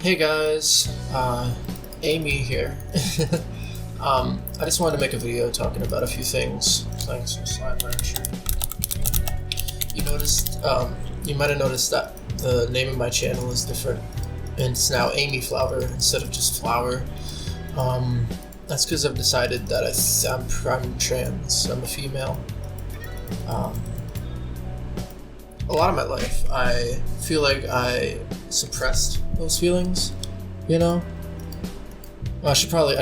Hey guys, Amy here. I just wanted to make a video talking about a few things, playing some Slime Rancher. You might have noticed that the name of my channel is different, and it's now Amy Flower instead of just Flower. That's because I've decided that I'm trans, I'm a female. A lot of my life, I feel like I suppressed those feelings, you know? I should probably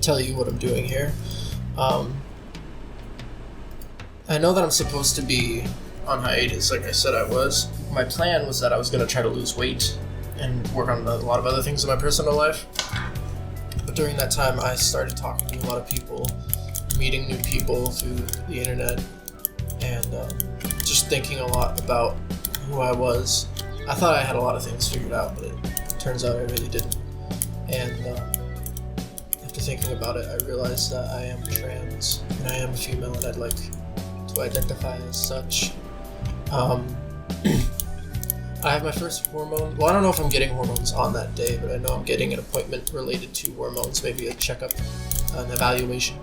tell you what I'm doing here. I know that I'm supposed to be on hiatus, like I said I was. My plan was that I was going to try to lose weight and work on a lot of other things in my personal life. But during that time, I started talking to a lot of people, meeting new people through the internet, and just thinking a lot about who I was. I thought I had a lot of things figured out, but it turns out I really didn't. And after thinking about it, I realized that I am trans, and I am a female, and I'd like to identify as such. I have my first hormone. Well, I don't know if I'm getting hormones on that day, but I know I'm getting an appointment related to hormones, maybe a checkup, an evaluation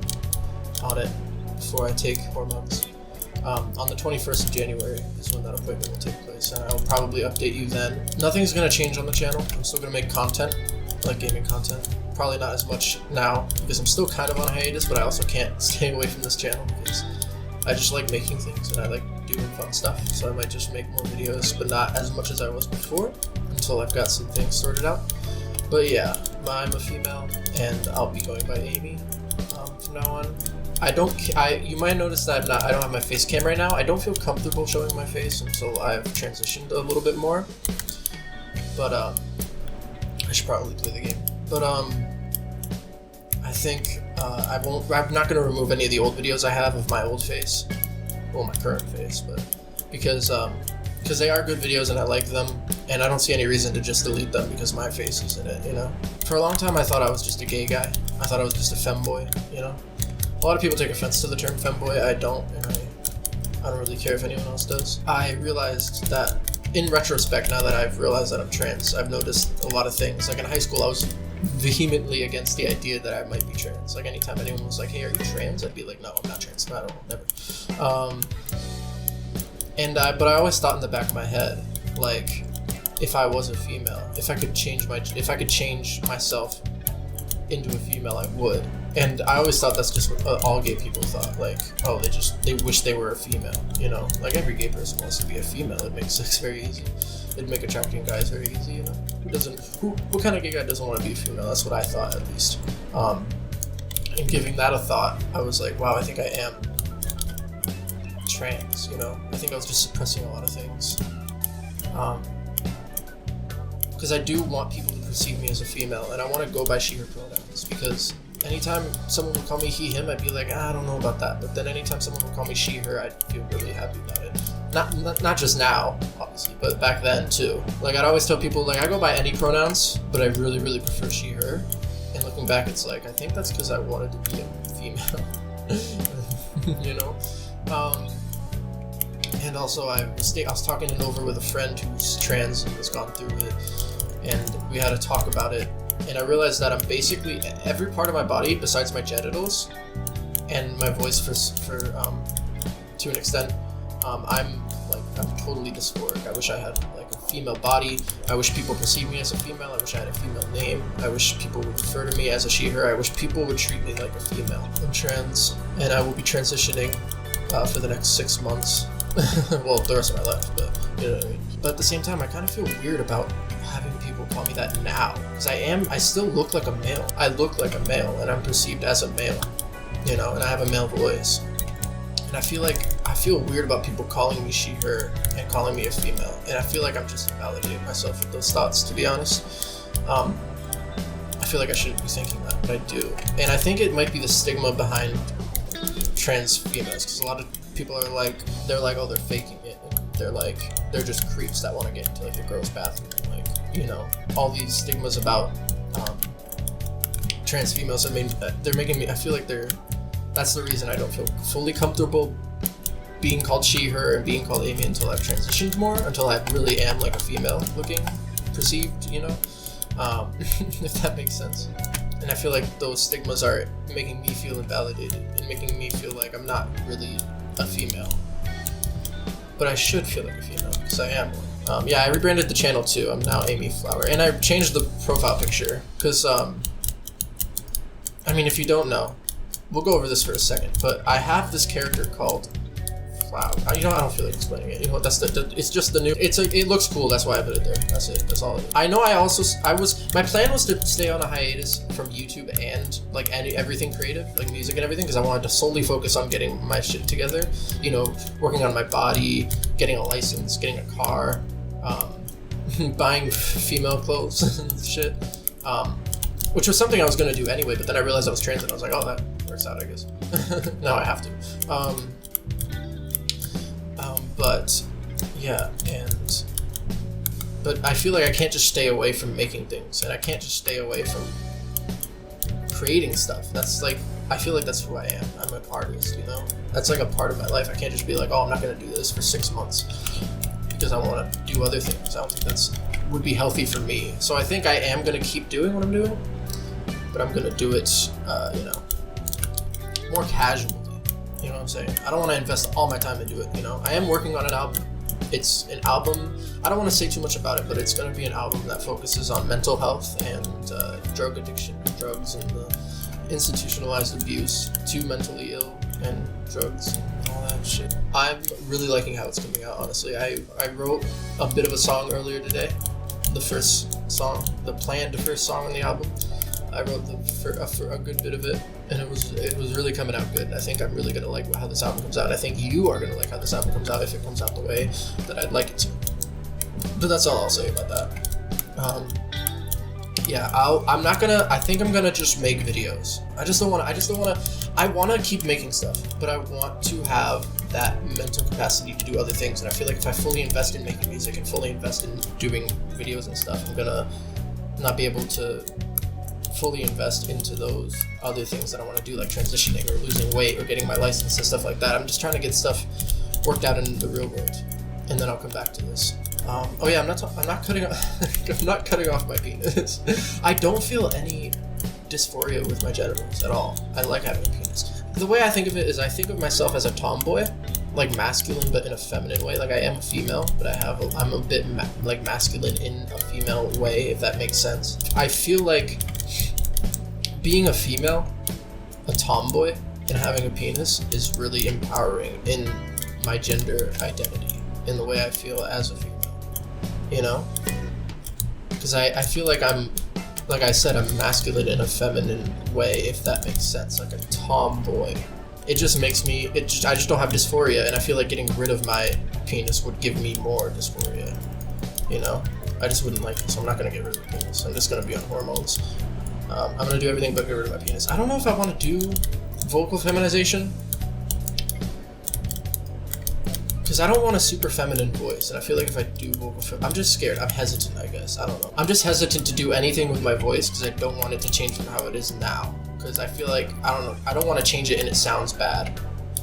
on it before I take hormones. On the 21st of January is when that appointment will take place, and I'll probably update you then. Nothing's going to change on the channel. I'm still going to make content, like gaming content. Probably not as much now, because I'm still kind of on a hiatus, but I also can't stay away from this channel, because I just like making things, and I like doing fun stuff, so I might just make more videos, but not as much as I was before, until I've got some things sorted out. But yeah, I'm a female, and I'll be going by Amy from now on. You might notice that I don't have my face cam right now. I don't feel comfortable showing my face until I've transitioned a little bit more. But I should probably play the game. But I think I'm not gonna remove any of the old videos I have of my old face, well, my current face, but because they are good videos and I like them, and I don't see any reason to just delete them because my face is in it, you know. For a long time, I thought I was just a gay guy. I thought I was just a femboy, you know. A lot of people take offense to the term femboy. I don't, and I don't really care if anyone else does. I realized that, in retrospect, now that I've realized that I'm trans, I've noticed a lot of things. Like in high school, I was vehemently against the idea that I might be trans. Like anytime anyone was like, "Hey, are you trans?" I'd be like, "No, I'm not trans. No, I don't, never." But I always thought in the back of my head, like, if I was a female, if I could change myself into a female, I would. And I always thought that's just what all gay people thought. Like, oh, they wish they were a female, you know? Like, every gay person wants to be a female. It makes sex very easy. It'd make attracting guys very easy, you know? What kind of gay guy doesn't want to be a female? That's what I thought, at least. And giving that a thought, I was like, wow, I think I am trans, you know? I think I was just suppressing a lot of things. Because I do want people to perceive me as a female, and I want to go by she, her pronouns, because anytime someone would call me he, him, I'd be like, I don't know about that. But then anytime someone would call me she, her, I'd feel really happy about it. Not just now, obviously, but back then too. Like, I'd always tell people, like, I go by any pronouns, but I really, really prefer she, her. And looking back, it's like, I think that's because I wanted to be a female, you know? And also, I was talking it over with a friend who's trans and has gone through it, and we had a talk about it. And I realized that I'm basically every part of my body besides my genitals and my voice for to an extent. I'm totally dysphoric. I wish I had like a female body. I wish people perceive me as a female. I wish I had a female name. I wish people would refer to me as a she, her. I wish people would treat me like a female. I'm trans, and I will be transitioning for the next 6 months. Well, the rest of my life, but you know what I mean. But at the same time, I kind of feel weird about having people call me that now, because I still look like a male. I look like a male, and I'm perceived as a male, you know, and I have a male voice. And I feel weird about people calling me she, her, and calling me a female, and I feel like I'm just invalidating myself with those thoughts, to be honest. I feel like I shouldn't be thinking that, but I do. And I think it might be the stigma behind trans females, because a lot of people are like, oh, they're faking it, and they're just creeps that want to get into like the girls' bathroom, like, you know, all these stigmas about trans females. I mean, they're making me, I feel like that's the reason I don't feel fully comfortable being called she, her, and being called Amy until I've transitioned more, until I really am like a female looking, perceived, you know, if that makes sense. And I feel like those stigmas are making me feel invalidated and making me feel like I'm not really a female. But I should feel like a female, because I am one. Yeah, I rebranded the channel too. I'm now Amy Flower. And I changed the profile picture, because, I mean, if you don't know, we'll go over this for a second, but I have this character called Flower. You know, I don't feel like explaining it. You know what? It's just the new. It looks cool. That's why I put it there. That's it. That's all it is. I know. My plan was to stay on a hiatus from YouTube and like everything creative, like music and everything, because I wanted to solely focus on getting my shit together. You know, working on my body, getting a license, getting a car, buying female clothes and shit. Which was something I was gonna do anyway, but then I realized I was trans and I was like, oh, that works out, I guess. Now I have to. But yeah, but I feel like I can't just stay away from making things, and I can't just stay away from creating stuff. That's like, I feel like that's who I am. I'm an artist, you know? That's like a part of my life. I can't just be like, oh, I'm not gonna do this for 6 months because I wanna do other things. I don't think would be healthy for me. So I think I am gonna keep doing what I'm doing, but I'm gonna do it, you know, more casually. You know what I'm saying? I don't want to invest all my time into it, you know? I am working on an album. It's an album, I don't want to say too much about it, but it's going to be an album that focuses on mental health and drug addiction, drugs, and the institutionalized abuse to mentally ill and drugs and all that shit. I'm really liking how it's coming out, honestly. I wrote a bit of a song earlier today, the first song, the planned first song on the album. I wrote a good bit of it, and it was really coming out good. And I think I'm really gonna like how this album comes out. And I think you are gonna like how this album comes out if it comes out the way that I'd like it to. But that's all I'll say about that. Yeah, I think I'm gonna just make videos. I wanna keep making stuff, but I want to have that mental capacity to do other things. And I feel like if I fully invest in making music and fully invest in doing videos and stuff, I'm gonna not be able to fully invest into those other things that I want to do, like transitioning or losing weight or getting my license and stuff like that. I'm just trying to get stuff worked out in the real world, and then I'll come back to this. Oh yeah, I'm not cutting I'm not cutting off my penis. I don't feel any dysphoria with my genitals at all. I like having a penis. The way I think of it is I think of myself as a tomboy, like masculine but in a feminine way. Like I am a female, but I'm a bit like masculine in a female way, if that makes sense. I feel like being a female, a tomboy, and having a penis is really empowering in my gender identity, in the way I feel as a female, you know? Because I feel like like I said, I'm masculine in a feminine way, if that makes sense, like a tomboy. It just makes me, I just don't have dysphoria, and I feel like getting rid of my penis would give me more dysphoria, you know? I just wouldn't like it, so I'm not gonna get rid of the penis. I'm just gonna be on hormones. I'm gonna do everything but get rid of my penis. I don't know if I want to do vocal feminization, because I don't want a super feminine voice, and I feel like if I do I'm just scared. I'm hesitant, I guess. I don't know. I'm just hesitant to do anything with my voice because I don't want it to change from how it is now. Because I feel like, I don't know, I don't want to change it and it sounds bad.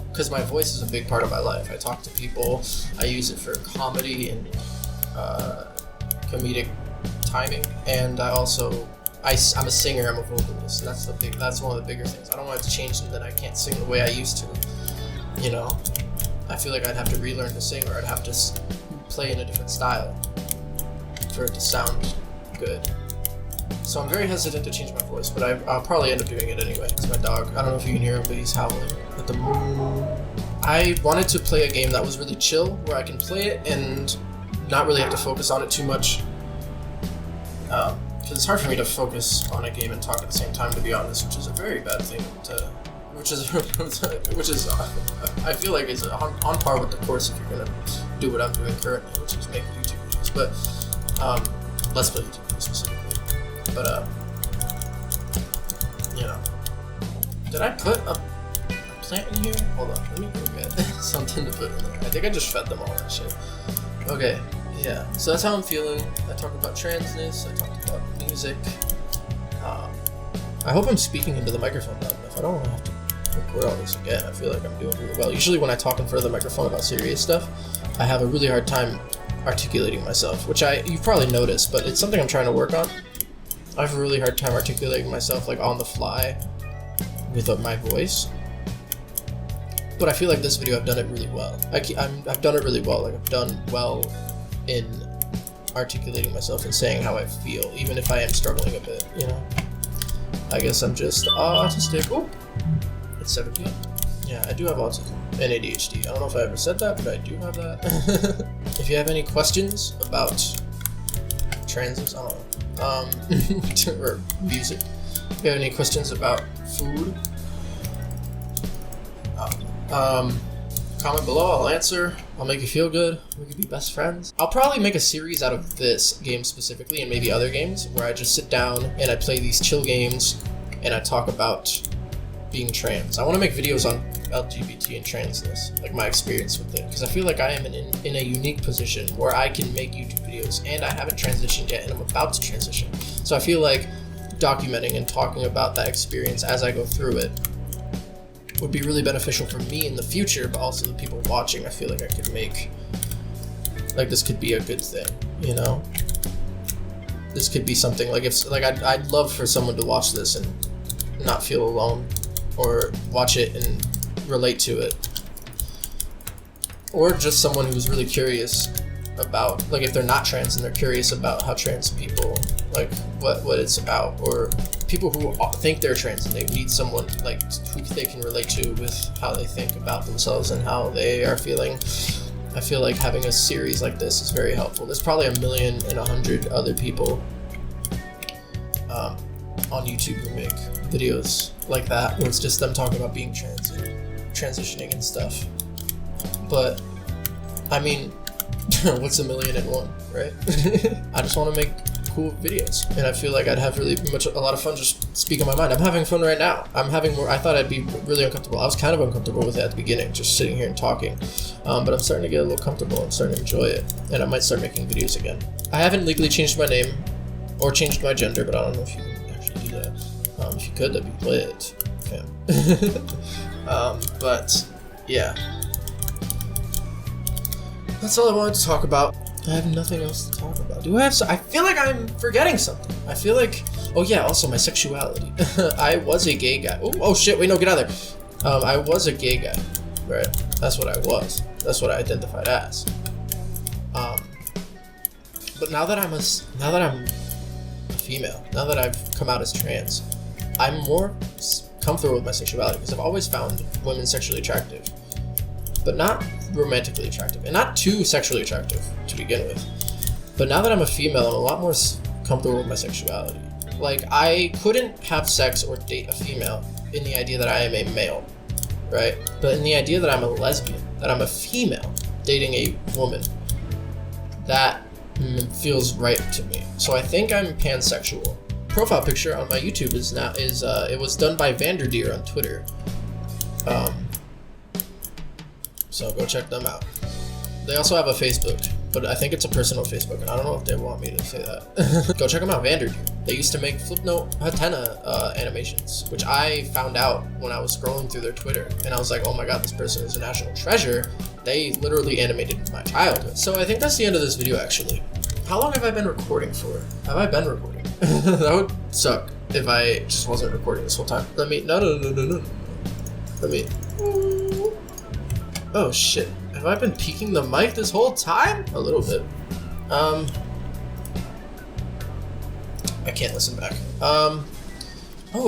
Because my voice is a big part of my life. I talk to people. I use it for comedy and comedic timing, and I'm a singer, I'm a vocalist. That's one of the bigger things. I don't want it to change so that I can't sing the way I used to, you know? I feel like I'd have to relearn to sing, or I'd have to play in a different style for it to sound good. So I'm very hesitant to change my voice, but I'll probably end up doing it anyway. It's my dog. I don't know if you can hear him, but he's howling at the moon. I wanted to play a game that was really chill, where I can play it and not really have to focus on it too much. Because it's hard for me to focus on a game and talk at the same time, to be honest, which is a very bad thing which is I feel like is on par with the course if you're gonna do what I'm doing currently, which is make YouTube videos. But let's play YouTube videos specifically. But you know, did I put a plant in here? Hold on, let me go get something to put in there. I think I just fed them all that shit. Okay. Yeah, so that's how I'm feeling. I talked about transness, I talked about music. I hope I'm speaking into the microphone loud enough. I don't want to have to record all this again. I feel like I'm doing really well. Usually when I talk in front of the microphone about serious stuff, I have a really hard time articulating myself, which you've probably noticed, but it's something I'm trying to work on. I have a really hard time articulating myself like on the fly with my voice. But I feel like this video I've done it really well. I've done it really well. Like I've done well in articulating myself and saying how I feel, even if I am struggling a bit, you know? I guess I'm just autistic. Oh, it's 7 p.m. Yeah, I do have autism and ADHD. I don't know if I ever said that, but I do have that. If you have any questions about transes, I don't know, or music, if you have any questions about food, comment below, I'll answer. I'll make you feel good. We could be best friends. I'll probably make a series out of this game specifically and maybe other games where I just sit down and I play these chill games and I talk about being trans. I want to make videos on LGBT and transness, like my experience with it, because I feel like I am in a unique position where I can make YouTube videos and I haven't transitioned yet and I'm about to transition. So I feel like documenting and talking about that experience as I go through it would be really beneficial for me in the future, but also the people watching. I feel like I could make, like, this could be a good thing, you know? This could be something, like, if, like, I'd love for someone to watch this and not feel alone, or watch it and relate to it. Or just someone who's really curious about, like, if they're not trans and they're curious about how trans people, like, what it's about, or people who think they're trans and they need someone, like, who they can relate to with how they think about themselves and how they are feeling. I feel like having a series like this is very helpful. There's probably 1,100,000 other people on YouTube who make videos like that, where it's just them talking about being trans and transitioning and stuff. But, I mean, what's 1,000,001, right? I just want to make cool videos, and I feel like I'd have a lot of fun just speaking my mind. I'm having fun right now. I thought I'd be really uncomfortable. I was kind of uncomfortable with it at the beginning, just sitting here and talking, but I'm starting to get a little comfortable. I'm starting to enjoy it, and I might start making videos again. I haven't legally changed my name or changed my gender, but I don't know if you can actually do that. If you could, that'd be lit, fam. But yeah, that's all I wanted to talk about. I have nothing else to talk about. Do I have I feel like I'm forgetting something. I feel like, oh yeah, also my sexuality. I was a gay guy. Oh shit, wait, no, get out of there. I was a gay guy, right? That's what I was. That's what I identified as. But now that I'm a female, now that I've come out as trans, I'm more comfortable with my sexuality, because I've always found women sexually attractive, but not romantically attractive, and not too sexually attractive to begin with. But now that I'm a female, I'm a lot more comfortable with my sexuality. Like, I couldn't have sex or date a female in the idea that I am a male, right? But in the idea that I'm a lesbian, that I'm a female dating a woman, that feels right to me. So I think I'm pansexual. Profile picture on my YouTube it was done by Vanderdeer on Twitter. So go check them out. They also have a Facebook, but I think it's a personal Facebook, and I don't know if they want me to say that. Go check them out, Vanderdeer. They used to make Flipnote Hatena animations, which I found out when I was scrolling through their Twitter, and I was like, oh my god, this person is a national treasure. They literally animated my childhood. So I think that's the end of this video, actually. How long have I been recording for? Have I been recording? That would suck if I just wasn't recording this whole time. No. Let me. Oh shit. Have I been peeking the mic this whole time? A little bit. I can't listen back. Oh,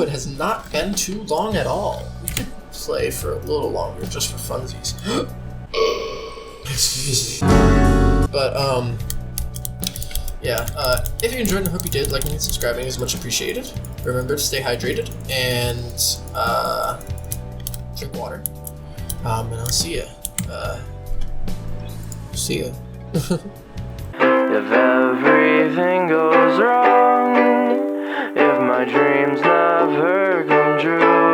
it has not been too long at all. We could play for a little longer just for funsies. Excuse me. But, yeah, if you enjoyed, I hope you did. Liking and subscribing is much appreciated. Remember to stay hydrated and, drink water. And I'll see ya. See ya. If everything goes wrong, if my dreams never come true,